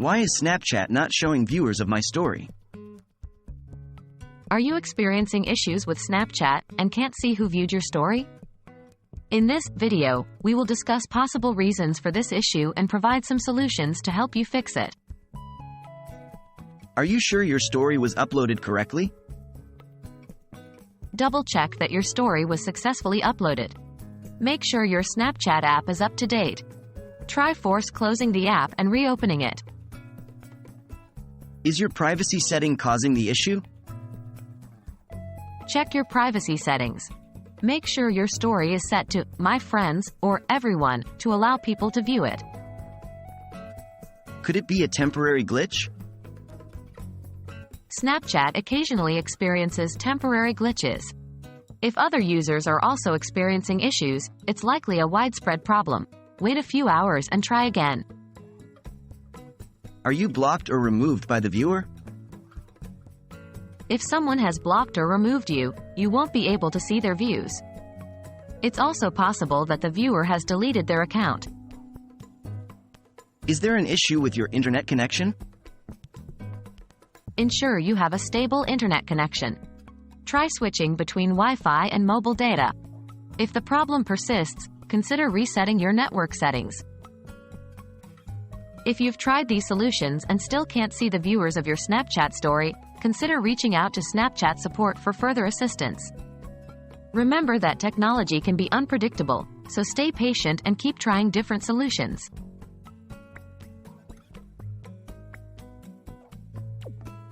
Why is Snapchat not showing viewers of my story? Are you experiencing issues with Snapchat and can't see who viewed your story? In this video, we will discuss possible reasons for this issue and provide some solutions to help you fix it. Are you sure your story was uploaded correctly? Double-check that your story was successfully uploaded. Make sure your Snapchat app is up to date. Try force closing the app and reopening it. Is your privacy setting causing the issue? Check your privacy settings. Make sure your story is set to My Friends or Everyone to allow people to view it. Could it be a temporary glitch? Snapchat occasionally experiences temporary glitches. If other users are also experiencing issues, it's likely a widespread problem. Wait a few hours and try again. Are you blocked or removed by the viewer? If someone has blocked or removed you, you won't be able to see their views. It's also possible that the viewer has deleted their account. Is there an issue with your internet connection? Ensure you have a stable internet connection. Try switching between Wi-Fi and mobile data. If the problem persists, consider resetting your network settings. If you've tried these solutions and still can't see the viewers of your Snapchat story, consider reaching out to Snapchat support for further assistance. Remember that technology can be unpredictable, so stay patient and keep trying different solutions.